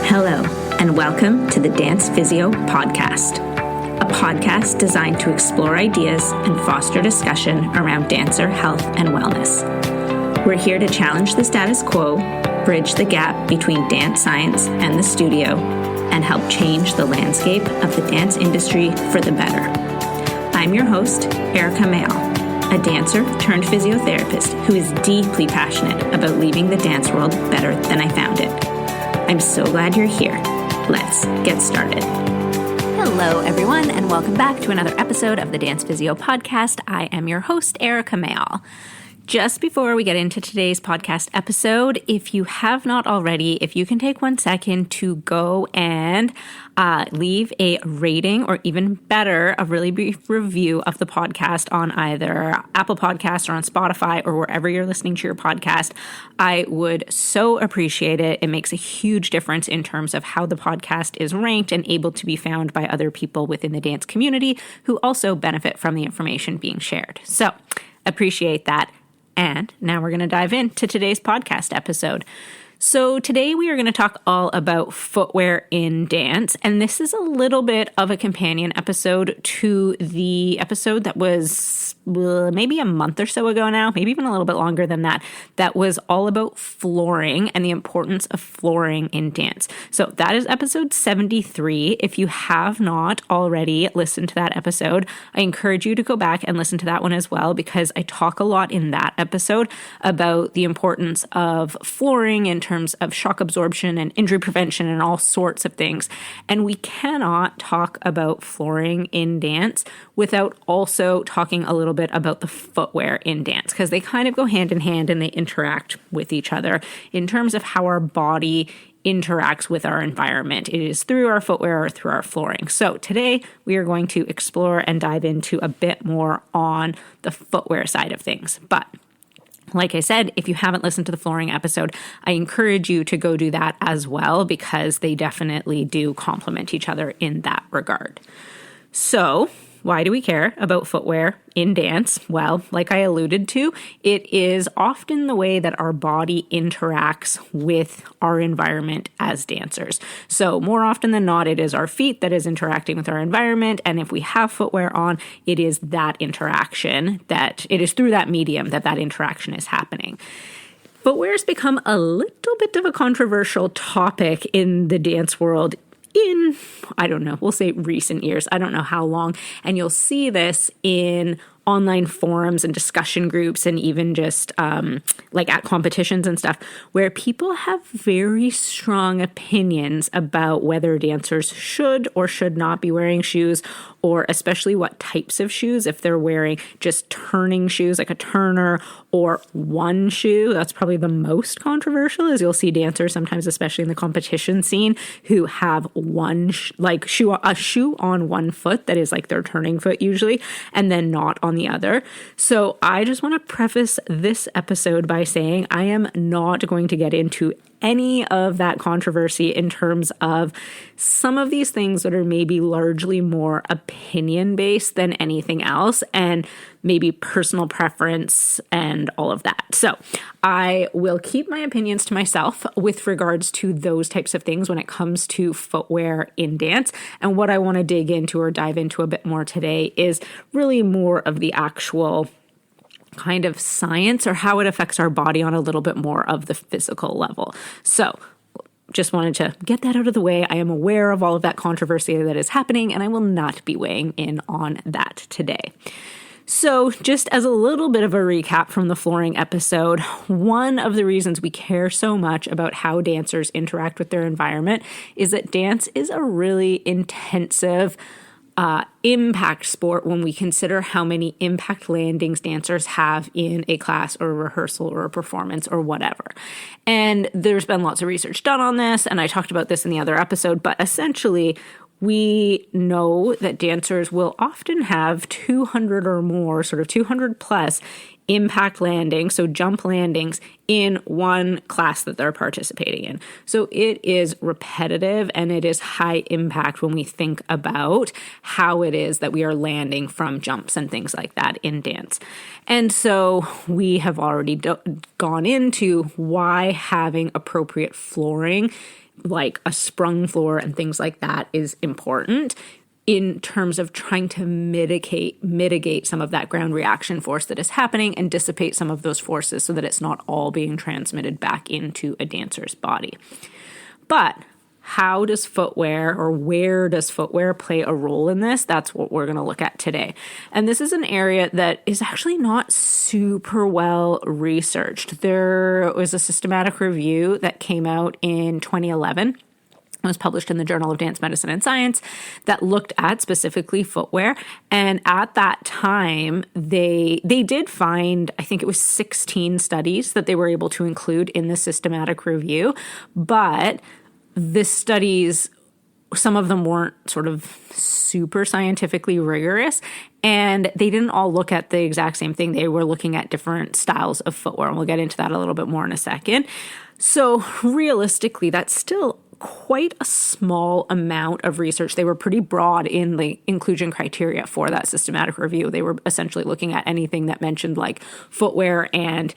Hello, and welcome to the Dance Physio Podcast, a podcast designed to explore ideas and foster discussion around dancer health and wellness. We're here to challenge the status quo, bridge the gap between dance science and the studio, and help change the landscape of the dance industry for the better. I'm your host, Erika Mayall, a dancer turned physiotherapist who is deeply passionate about leaving the dance world better than I found it. I'm so glad you're here. Let's get started. Hello, everyone, and welcome back to another episode of the Dance Physio Podcast. I am your host, Erika Mayall. Just before we get into today's podcast episode, if you have not already, if you can take 1 second to go and leave a rating or even better, a really brief review of the podcast on either Apple Podcasts or on Spotify or wherever you're listening to your podcast, I would so appreciate it. It makes a huge difference in terms of how the podcast is ranked and able to be found by other people within the dance community who also benefit from the information being shared. So appreciate that. And now we're going to dive into today's podcast episode. So today we are going to talk all about footwear in dance, and this is a little bit of a companion episode to the episode that was maybe a month or so ago now, maybe even a little bit longer than that, that was all about flooring and the importance of flooring in dance. So that is episode 73. If you have not already listened to that episode, I encourage you to go back and listen to that one as well, because I talk a lot in that episode about the importance of flooring in terms of shock absorption and injury prevention and all sorts of things. And we cannot talk about flooring in dance without also talking a little bit about the footwear in dance, because they kind of go hand in hand and they interact with each other in terms of how our body interacts with our environment. It is through our footwear or through our flooring. So today we are going to explore and dive into a bit more on the footwear side of things. But like I said, if you haven't listened to the flooring episode, I encourage you to go do that as well, because they definitely do complement each other in that regard. So why do we care about footwear in dance? Well, like I alluded to, it is often the way that our body interacts with our environment as dancers. So more often than not, it is our feet that is interacting with our environment. And if we have footwear on, it is that interaction, that it is through that medium that that interaction is happening. Footwear has become a little bit of a controversial topic in the dance world in, I don't know, we'll say recent years. I don't know how long. And you'll see this in online forums and discussion groups and even just like at competitions and stuff, where people have very strong opinions about whether dancers should or should not be wearing shoes, or especially what types of shoes, if they're wearing just turning shoes like a turner or one shoe. That's probably the most controversial, is you'll see dancers sometimes, especially in the competition scene, who have one a shoe on one foot that is like their turning foot usually, and then not on the other. So I just want to preface this episode by saying I am not going to get into any of that controversy in terms of some of these things that are maybe largely more opinion based than anything else, and maybe personal preference and all of that. So I will keep my opinions to myself with regards to those types of things when it comes to footwear in dance. And what I want to dig into or dive into a bit more today is really more of the actual kind of science, or how it affects our body on a little bit more of the physical level. So just wanted to get that out of the way. I am aware of all of that controversy that is happening, and I will not be weighing in on that today. So just as a little bit of a recap from the flooring episode, one of the reasons we care so much about how dancers interact with their environment is that dance is a really intensive impact sport when we consider how many impact landings dancers have in a class or a rehearsal or a performance or whatever. And there's been lots of research done on this, and I talked about this in the other episode, but essentially we know that dancers will often have 200 or more, sort of 200 plus impact landings, so jump landings, in one class that they're participating in. So it is repetitive and it is high impact when we think about how it is that we are landing from jumps and things like that in dance. And so we have already gone into why having appropriate flooring, like a sprung floor and things like that, is important in terms of trying to mitigate some of that ground reaction force that is happening and dissipate some of those forces so that it's not all being transmitted back into a dancer's body. But how does footwear, or where does footwear play a role in this? That's what we're going to look at today. And this is an area that is actually not super well researched. There was a systematic review that came out in 2011. It was published in the Journal of Dance Medicine and Science that looked at specifically footwear. And at that time, they did find, I think it was 16 studies that they were able to include in the systematic review. But the studies, some of them weren't sort of super scientifically rigorous, and they didn't all look at the exact same thing. They were looking at different styles of footwear, and we'll get into that a little bit more in a second. So realistically, that's still quite a small amount of research. They were pretty broad in the inclusion criteria for that systematic review. They were essentially looking at anything that mentioned like footwear and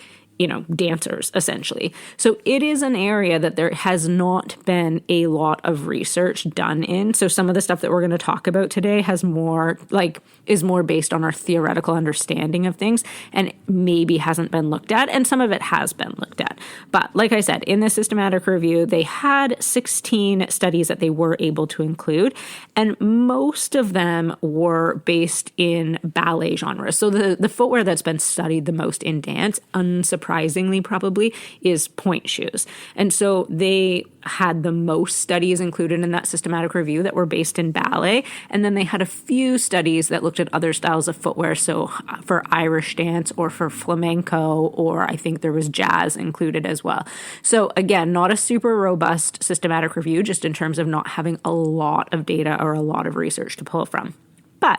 dancers, essentially. So it is an area that there has not been a lot of research done in. So some of the stuff that we're going to talk about today is more based on our theoretical understanding of things and maybe hasn't been looked at, and some of it has been looked at. But like I said, in the systematic review, they had 16 studies that they were able to include, and most of them were based in ballet genres. So the footwear that's been studied the most in dance, unsurprisingly probably, is point shoes. And so they had the most studies included in that systematic review that were based in ballet. And then they had a few studies that looked at other styles of footwear. So for Irish dance or for flamenco, or I think there was jazz included as well. So again, not a super robust systematic review, just in terms of not having a lot of data or a lot of research to pull from. But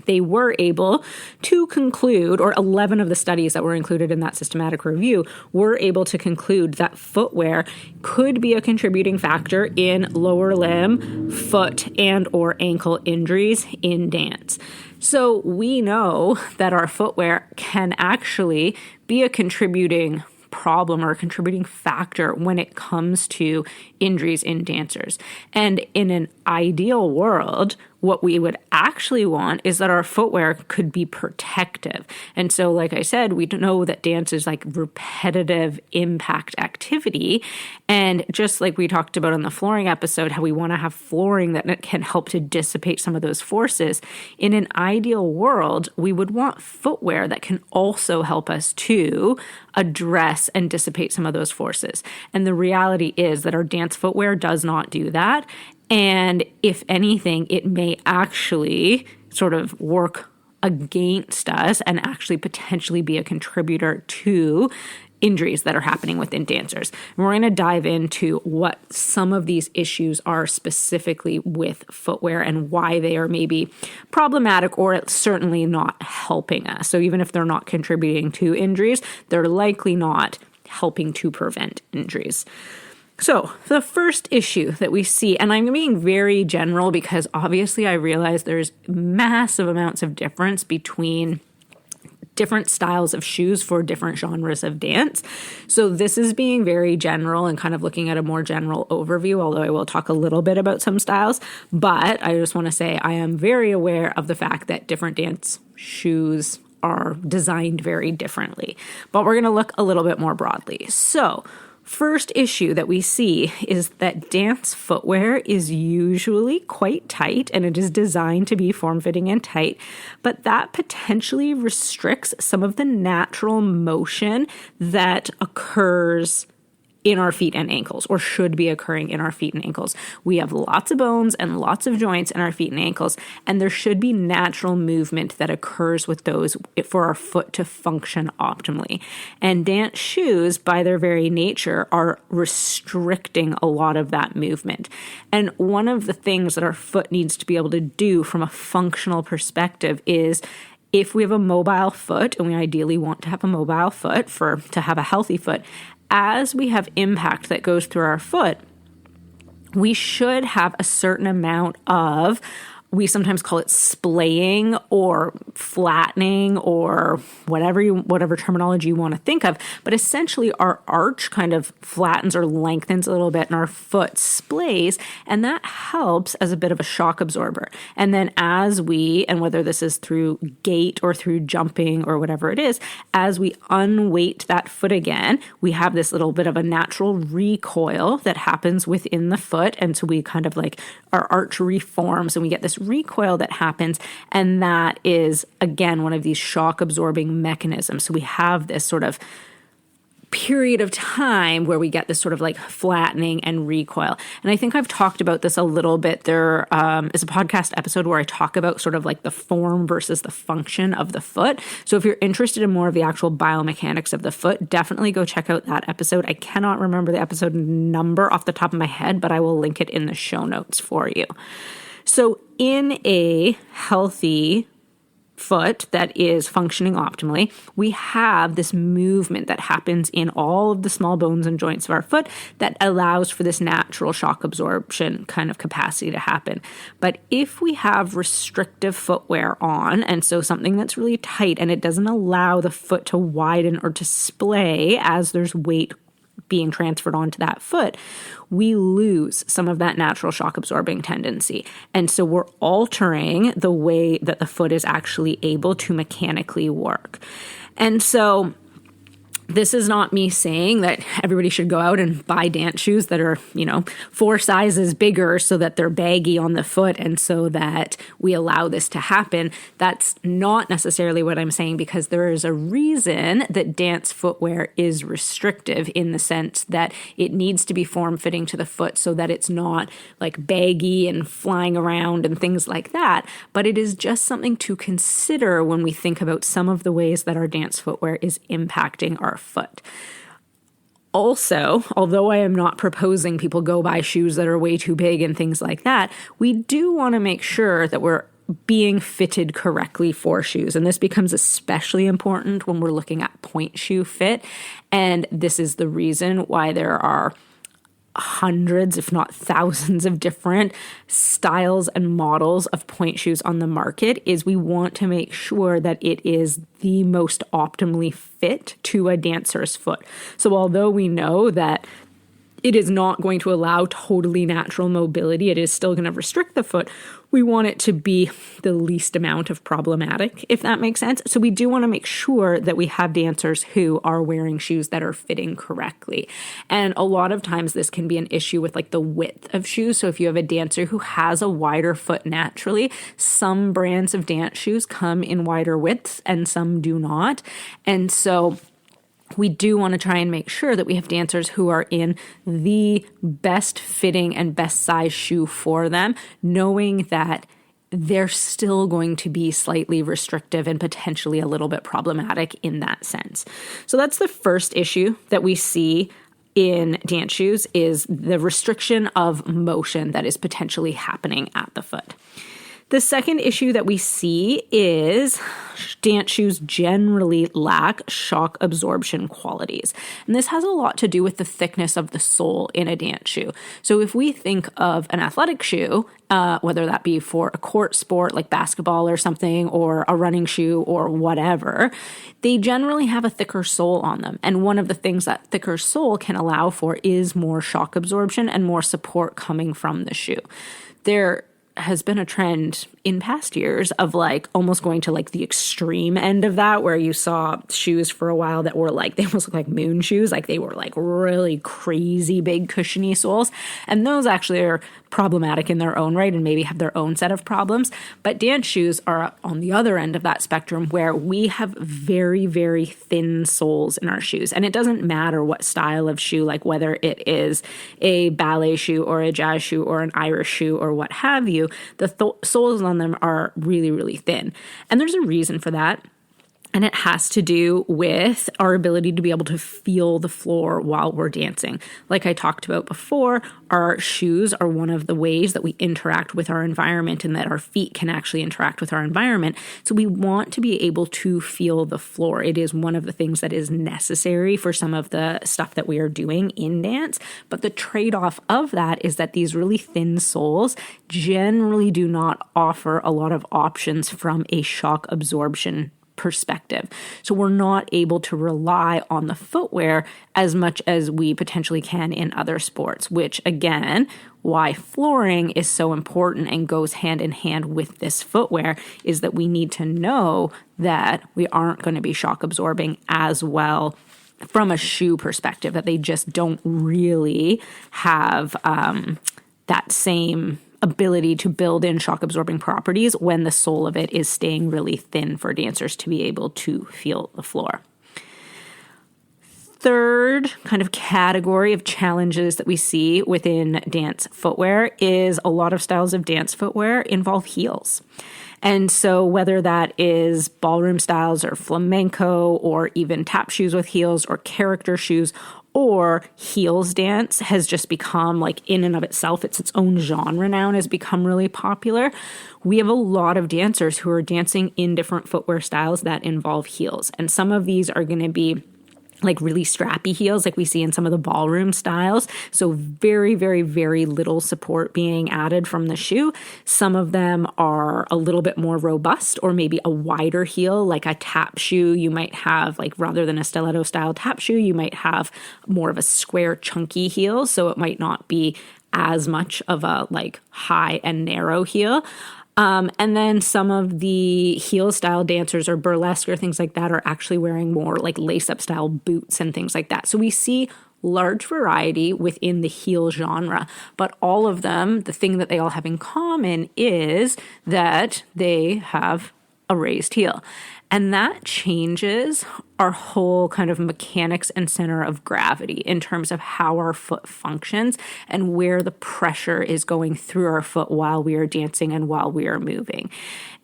they were able to conclude, or 11 of the studies that were included in that systematic review were able to conclude that footwear could be a contributing factor in lower limb, foot, and or ankle injuries in dance. So we know that our footwear can actually be a contributing problem or a contributing factor when it comes to injuries in dancers. And in an ideal world, what we would actually want is that our footwear could be protective. And so, like I said, we know that dance is like repetitive impact activity. And just like we talked about in the flooring episode, how we want to have flooring that can help to dissipate some of those forces. In an ideal world, we would want footwear that can also help us to address and dissipate some of those forces. And the reality is that our dance footwear does not do that. And if anything, it may actually sort of work against us and actually potentially be a contributor to injuries that are happening within dancers. And we're going to dive into what some of these issues are specifically with footwear and why they are maybe problematic or certainly not helping us. So even if they're not contributing to injuries, they're likely not helping to prevent injuries. So the first issue that we see, and I'm being very general because obviously I realize there's massive amounts of difference between different styles of shoes for different genres of dance. So this is being very general and kind of looking at a more general overview, although I will talk a little bit about some styles. But I just want to say I am very aware of the fact that different dance shoes are designed very differently. But we're going to look a little bit more broadly. So first issue that we see is that dance footwear is usually quite tight, and it is designed to be form-fitting and tight, but that potentially restricts some of the natural motion that occurs in our feet and ankles, or should be occurring in our feet and ankles. We have lots of bones and lots of joints in our feet and ankles, and there should be natural movement that occurs with those for our foot to function optimally. And dance shoes, by their very nature, are restricting a lot of that movement. And one of the things that our foot needs to be able to do from a functional perspective is if we have a mobile foot, and we ideally want to have a mobile foot to have a healthy foot, as we have impact that goes through our foot, we should have a certain amount of, we sometimes call it splaying or flattening or whatever terminology you want to think of. But essentially our arch kind of flattens or lengthens a little bit and our foot splays, and that helps as a bit of a shock absorber. And then as we, and whether this is through gait or through jumping or whatever it is, as we unweight that foot again, we have this little bit of a natural recoil that happens within the foot. And so we kind of like, our arch reforms and we get this recoil that happens, and that is again one of these shock absorbing mechanisms. So we have this sort of period of time where we get this sort of like flattening and recoil. And I think I've talked about this a little bit. There is a podcast episode where I talk about sort of like the form versus the function of the foot. So if you're interested in more of the actual biomechanics of the foot, definitely go check out that episode. I cannot remember the episode number off the top of my head, but I will link it in the show notes for you. So in a healthy foot that is functioning optimally, we have this movement that happens in all of the small bones and joints of our foot that allows for this natural shock absorption kind of capacity to happen. But if we have restrictive footwear on, and so something that's really tight and it doesn't allow the foot to widen or to splay as there's weight being transferred onto that foot, we lose some of that natural shock absorbing tendency. And so we're altering the way that the foot is actually able to mechanically work. And so this is not me saying that everybody should go out and buy dance shoes that are, 4 sizes bigger so that they're baggy on the foot and so that we allow this to happen. That's not necessarily what I'm saying, because there is a reason that dance footwear is restrictive in the sense that it needs to be form-fitting to the foot so that it's not like baggy and flying around and things like that. But it is just something to consider when we think about some of the ways that our dance footwear is impacting our foot. Also, although I am not proposing people go buy shoes that are way too big and things like that, we do want to make sure that we're being fitted correctly for shoes. And this becomes especially important when we're looking at point shoe fit. And this is the reason why there are hundreds, if not thousands, of different styles and models of point shoes on the market, is we want to make sure that it is the most optimally fit to a dancer's foot. So although we know that it is not going to allow totally natural mobility, it is still going to restrict the foot, we want it to be the least amount of problematic, if that makes sense. So we do want to make sure that we have dancers who are wearing shoes that are fitting correctly. And a lot of times this can be an issue with like the width of shoes. So if you have a dancer who has a wider foot naturally, some brands of dance shoes come in wider widths and some do not. And so we do want to try and make sure that we have dancers who are in the best fitting and best size shoe for them, knowing that they're still going to be slightly restrictive and potentially a little bit problematic in that sense. So that's the first issue that we see in dance shoes, is the restriction of motion that is potentially happening at the foot. The second issue that we see is dance shoes generally lack shock absorption qualities. And this has a lot to do with the thickness of the sole in a dance shoe. So if we think of an athletic shoe, whether that be for a court sport like basketball or something, or a running shoe or whatever, they generally have a thicker sole on them. And one of the things that thicker sole can allow for is more shock absorption and more support coming from the shoe. There has been a trend in past years of like almost going to like the extreme end of that, where you saw shoes for a while that were like, they almost look like moon shoes, like they were like really crazy big cushiony soles. And those actually are problematic in their own right and maybe have their own set of problems. But dance shoes are on the other end of that spectrum, where we have very, very thin soles in our shoes. And it doesn't matter what style of shoe, like whether it is a ballet shoe or a jazz shoe or an Irish shoe or what have you, the soles on them are really, really thin. And there's a reason for that. And it has to do with our ability to be able to feel the floor while we're dancing. Like I talked about before, our shoes are one of the ways that we interact with our environment and that our feet can actually interact with our environment. So we want to be able to feel the floor. It is one of the things that is necessary for some of the stuff that we are doing in dance. But the trade-off of that is that these really thin soles generally do not offer a lot of options from a shock absorption perspective. So we're not able to rely on the footwear as much as we potentially can in other sports, which again, why flooring is so important and goes hand in hand with this footwear is that we need to know that we aren't going to be shock absorbing as well from a shoe perspective, that they just don't really have that same ability to build in shock absorbing properties when the sole of it is staying really thin for dancers to be able to feel the floor. Third kind of category of challenges that we see within dance footwear is a lot of styles of dance footwear involve heels. And so whether that is ballroom styles or flamenco or even tap shoes with heels or character shoes or heels dance has just become like in and of itself, it's its own genre now and has become really popular. We have a lot of dancers who are dancing in different footwear styles that involve heels. And some of these are going to be like really strappy heels like we see in some of the ballroom styles. So very, very, very little support being added from the shoe. Some of them are a little bit more robust or maybe a wider heel, like a tap shoe. You might have like rather than a stiletto style tap shoe, you might have more of a square chunky heel. So it might not be as much of a like high and narrow heel. And then some of the heel style dancers or burlesque or things like that are actually wearing more like lace up style boots and things like that. So we see large variety within the heel genre, but all of them, the thing that they all have in common is that they have a raised heel. And that changes our whole kind of mechanics and center of gravity in terms of how our foot functions and where the pressure is going through our foot while we are dancing and while we are moving.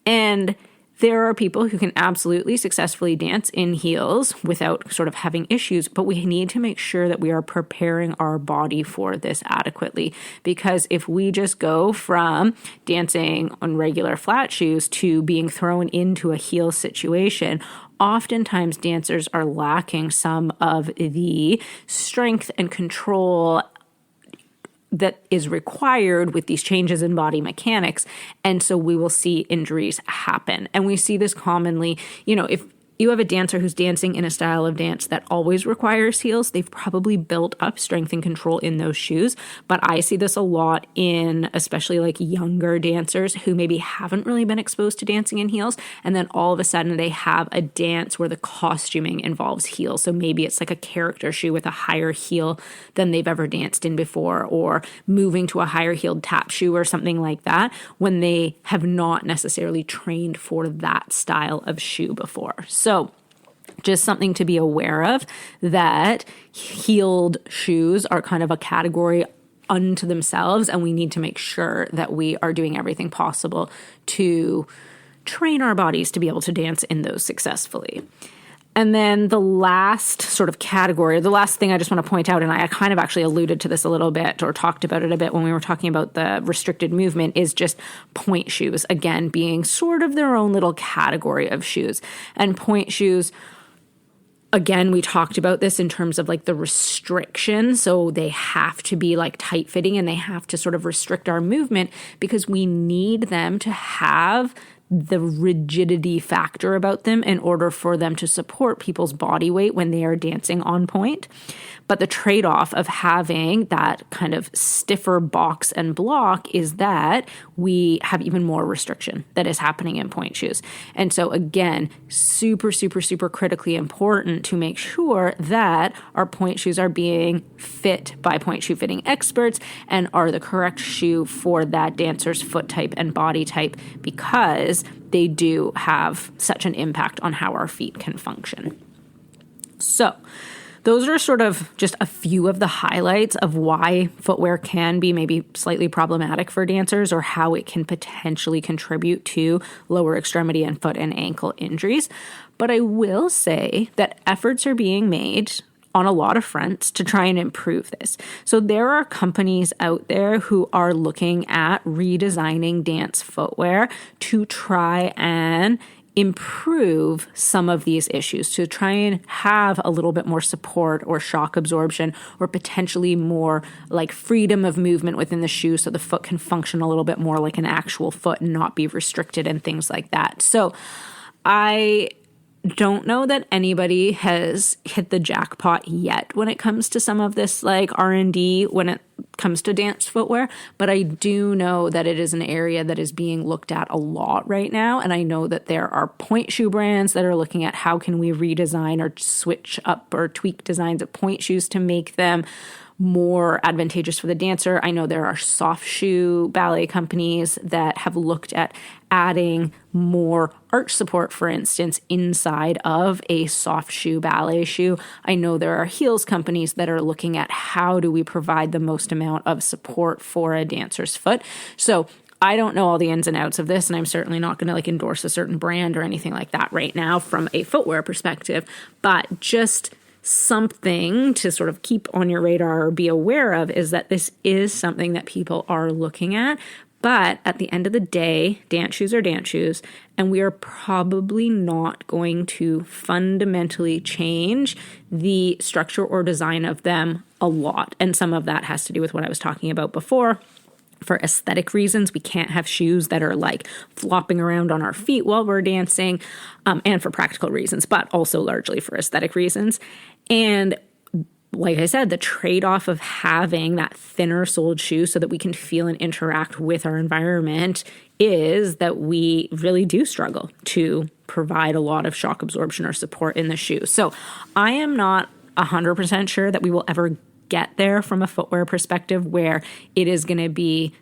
And there are people who can absolutely successfully dance in heels without sort of having issues, but we need to make sure that we are preparing our body for this adequately. Because if we just go from dancing on regular flat shoes to being thrown into a heel situation, oftentimes dancers are lacking some of the strength and control that is required with these changes in body mechanics. And so we will see injuries happen. And we see this commonly, if you have a dancer who's dancing in a style of dance that always requires heels, they've probably built up strength and control in those shoes. But I see this a lot in especially like younger dancers who maybe haven't really been exposed to dancing in heels. And then all of a sudden they have a dance where the costuming involves heels. So maybe it's like a character shoe with a higher heel than they've ever danced in before, or moving to a higher heeled tap shoe or something like that when they have not necessarily trained for that style of shoe before. So just something to be aware of, that heeled shoes are kind of a category unto themselves, and we need to make sure that we are doing everything possible to train our bodies to be able to dance in those successfully. And then the last sort of category, the last thing I just want to point out, and I kind of actually alluded to this a little bit or talked about it a bit when we were talking about the restricted movement, is just point shoes, again, being sort of their own little category of shoes. And point shoes, again, we talked about this in terms of like the restriction. So they have to be like tight fitting and they have to sort of restrict our movement because we need them to have the rigidity factor about them in order for them to support people's body weight when they are dancing on point. But the trade-off of having that kind of stiffer box and block is that we have even more restriction that is happening in point shoes. And so again, super, super, super critically important to make sure that our point shoes are being fit by point shoe fitting experts and are the correct shoe for that dancer's foot type and body type, because they do have such an impact on how our feet can function. So those are sort of just a few of the highlights of why footwear can be maybe slightly problematic for dancers, or how it can potentially contribute to lower extremity and foot and ankle injuries. But I will say that efforts are being made on a lot of fronts to try and improve this. So there are companies out there who are looking at redesigning dance footwear to try and improve some of these issues, to try and have a little bit more support or shock absorption, or potentially more like freedom of movement within the shoe, so the foot can function a little bit more like an actual foot and not be restricted and things like that. So I don't know that anybody has hit the jackpot yet when it comes to some of this like R&D when it comes to dance footwear, but I do know that it is an area that is being looked at a lot right now. And I know that there are point shoe brands that are looking at how can we redesign or switch up or tweak designs of point shoes to make them more advantageous for the dancer. I know there are soft shoe ballet companies that have looked at adding more arch support, for instance, inside of a soft shoe ballet shoe. I know there are heels companies that are looking at how do we provide the most amount of support for a dancer's foot. So I don't know all the ins and outs of this, and I'm certainly not going to like endorse a certain brand or anything like that right now from a footwear perspective, but just something to sort of keep on your radar or be aware of is that this is something that people are looking at. But at the end of the day, dance shoes are dance shoes, and we are probably not going to fundamentally change the structure or design of them a lot. And some of that has to do with what I was talking about before. For aesthetic reasons, we can't have shoes that are like flopping around on our feet while we're dancing, and for practical reasons, but also largely for aesthetic reasons. And like I said, the trade-off of having that thinner soled shoe so that we can feel and interact with our environment is that we really do struggle to provide a lot of shock absorption or support in the shoe. So I am not 100% sure that we will ever get there from a footwear perspective where it is going to be,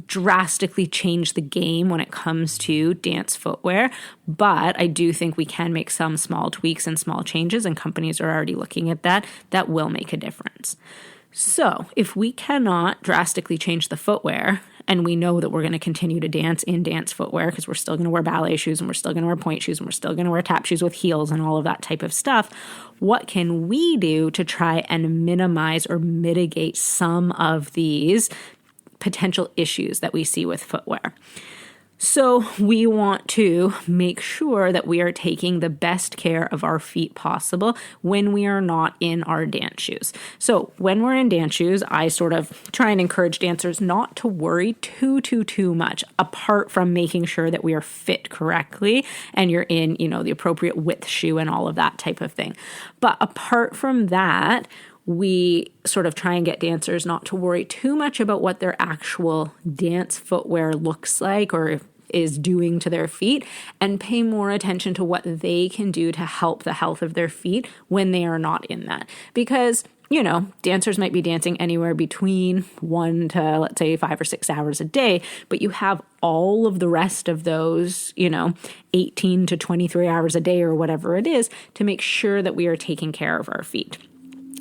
drastically change the game when it comes to dance footwear. But I do think we can make some small tweaks and small changes, and companies are already looking at that. That will make a difference. So if we cannot drastically change the footwear, and we know that we're going to continue to dance in dance footwear because we're still going to wear ballet shoes and we're still going to wear point shoes and we're still going to wear tap shoes with heels and all of that type of stuff, what can we do to try and minimize or mitigate some of these potential issues that we see with footwear? So we want to make sure that we are taking the best care of our feet possible when we are not in our dance shoes. So when we're in dance shoes, I sort of try and encourage dancers not to worry too much, apart from making sure that we are fit correctly and you're in, the appropriate width shoe and all of that type of thing. But apart from that, we sort of try and get dancers not to worry too much about what their actual dance footwear looks like or is doing to their feet, and pay more attention to what they can do to help the health of their feet when they are not in that. Because, dancers might be dancing anywhere between 1 to, let's say, 5 or 6 hours a day, but you have all of the rest of those, 18 to 23 hours a day or whatever it is to make sure that we are taking care of our feet.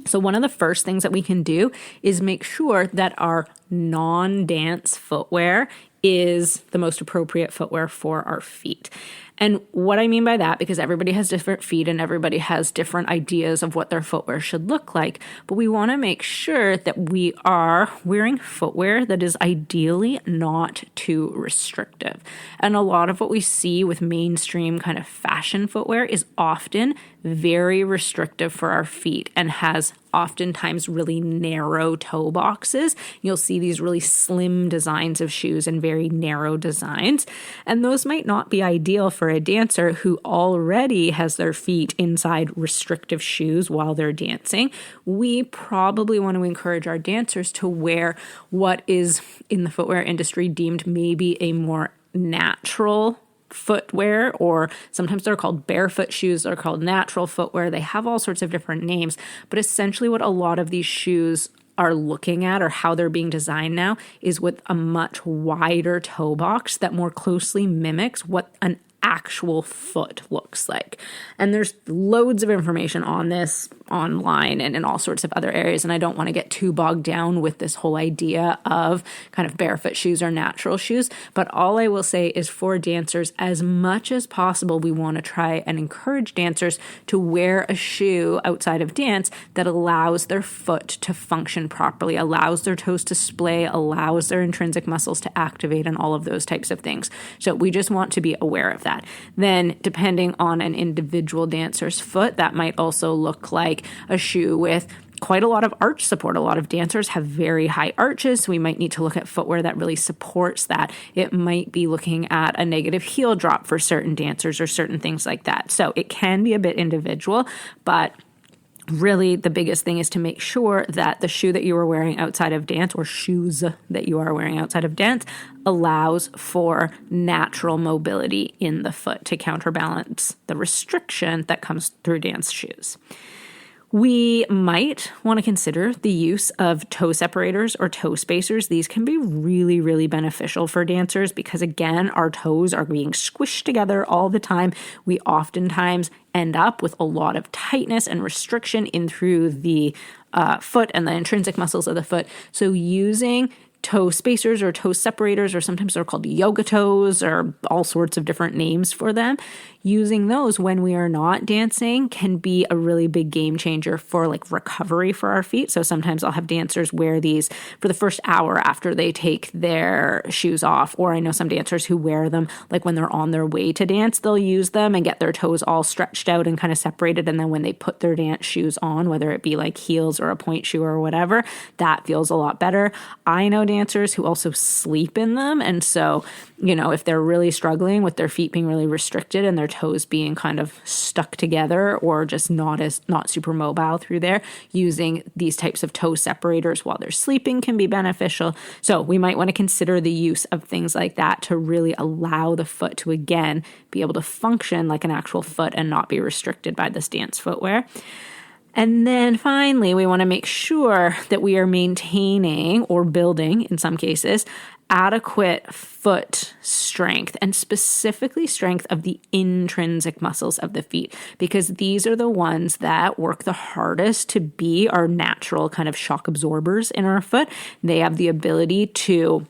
So one of the first things that we can do is make sure that our non-dance footwear is the most appropriate footwear for our feet. And what I mean by that, because everybody has different feet and everybody has different ideas of what their footwear should look like, but we want to make sure that we are wearing footwear that is ideally not too restrictive. And a lot of what we see with mainstream kind of fashion footwear is often very restrictive for our feet and has oftentimes really narrow toe boxes. You'll see these really slim designs of shoes and very narrow designs. And those might not be ideal for a dancer who already has their feet inside restrictive shoes while they're dancing. We probably want to encourage our dancers to wear what is in the footwear industry deemed maybe a more natural footwear, or sometimes they're called barefoot shoes, they're called natural footwear. They have all sorts of different names, but essentially what a lot of these shoes are looking at, or how they're being designed now, is with a much wider toe box that more closely mimics what an actual foot looks like. And there's loads of information on this online and in all sorts of other areas. And I don't want to get too bogged down with this whole idea of kind of barefoot shoes or natural shoes. But all I will say is for dancers, as much as possible, we want to try and encourage dancers to wear a shoe outside of dance that allows their foot to function properly, allows their toes to splay, allows their intrinsic muscles to activate, and all of those types of things. So we just want to be aware of that. Then depending on an individual dancer's foot, that might also look like a shoe with quite a lot of arch support. A lot of dancers have very high arches, so we might need to look at footwear that really supports that. It might be looking at a negative heel drop for certain dancers or certain things like that. So it can be a bit individual, but really the biggest thing is to make sure that the shoe that you are wearing outside of dance, or shoes that you are wearing outside of dance, allows for natural mobility in the foot to counterbalance the restriction that comes through dance shoes. We might want to consider the use of toe separators or toe spacers. These can be really, really beneficial for dancers because, again, our toes are being squished together all the time. We oftentimes end up with a lot of tightness and restriction in through the foot and the intrinsic muscles of the foot. So using toe spacers or toe separators, or sometimes they're called yoga toes, or all sorts of different names for them. Using those when we are not dancing can be a really big game changer for like recovery for our feet. So sometimes I'll have dancers wear these for the first hour after they take their shoes off. Or I know some dancers who wear them like when they're on their way to dance, they'll use them and get their toes all stretched out and kind of separated. And then when they put their dance shoes on, whether it be like heels or a point shoe or whatever, that feels a lot better. I know dancers who also sleep in them. And so, you know, if they're really struggling with their feet being really restricted and their toes being kind of stuck together or just not super mobile through there, using these types of toe separators while they're sleeping can be beneficial. So we might want to consider the use of things like that to really allow the foot to, again, be able to function like an actual foot and not be restricted by this dance footwear. And then finally, we want to make sure that we are maintaining or building, in some cases, adequate foot strength, and specifically strength of the intrinsic muscles of the feet, because these are the ones that work the hardest to be our natural kind of shock absorbers in our foot. They have the ability to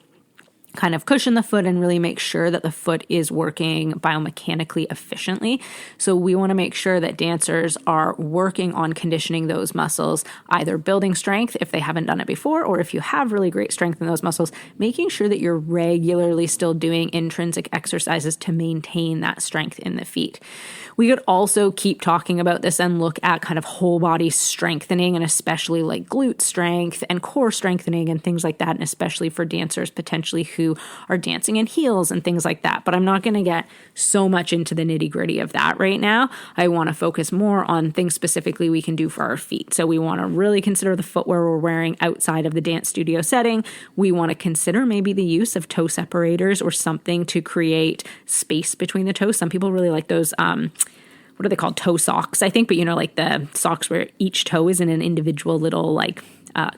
kind of cushion the foot and really make sure that the foot is working biomechanically efficiently. So we want to make sure that dancers are working on conditioning those muscles, either building strength if they haven't done it before, or if you have really great strength in those muscles, making sure that you're regularly still doing intrinsic exercises to maintain that strength in the feet. We could also keep talking about this and look at kind of whole body strengthening, and especially like glute strength and core strengthening and things like that, and especially for dancers potentially who are dancing in heels and things like that. But I'm not going to get so much into the nitty-gritty of that right now. I want to focus more on things specifically we can do for our feet. So we want to really consider the footwear we're wearing outside of the dance studio setting. We want to consider maybe the use of toe separators or something to create space between the toes. Some people really like those what are they called? Toe socks, I think. But, you know, like the socks where each toe is in an individual little like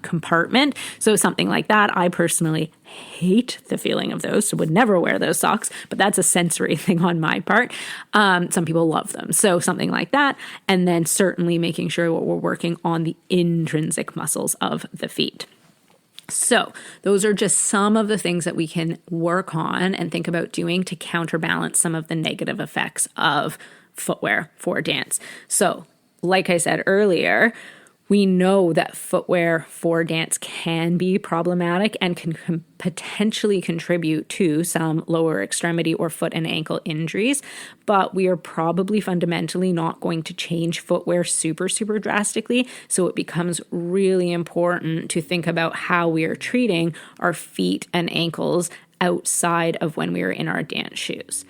compartment. So something like that. I personally hate the feeling of those, so would never wear those socks, but that's a sensory thing on my part. Some people love them. So something like that. And then certainly making sure we're working on the intrinsic muscles of the feet. So those are just some of the things that we can work on and think about doing to counterbalance some of the negative effects of footwear for dance. So, like I said earlier, we know that footwear for dance can be problematic and can potentially contribute to some lower extremity or foot and ankle injuries, but we are probably fundamentally not going to change footwear super drastically. So it becomes really important to think about how we are treating our feet and ankles outside of when we are in our dance shoes.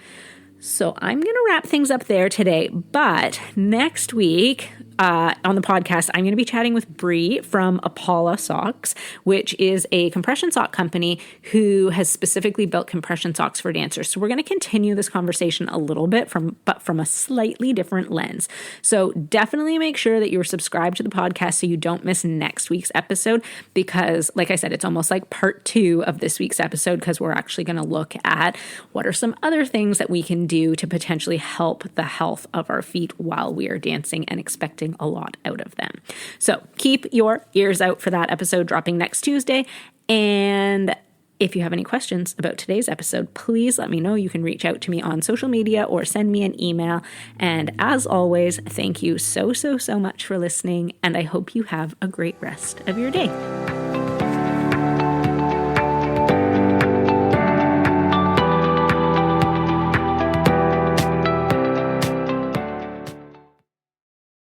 So I'm going to wrap things up there today, but next week on the podcast, I'm going to be chatting with Bree from Opstal Socks, which is a compression sock company who has specifically built compression socks for dancers. So we're going to continue this conversation a little bit but from a slightly different lens. So definitely make sure that you're subscribed to the podcast so you don't miss next week's episode, because like I said, it's almost like part 2 of this week's episode, because we're actually going to look at what are some other things that we can do to potentially help the health of our feet while we are dancing and expecting a lot out of them. So keep your ears out for that episode dropping next Tuesday. And if you have any questions about today's episode, please let me know. You can reach out to me on social media or send me an email. And as always, thank you so much for listening. And I hope you have a great rest of your day.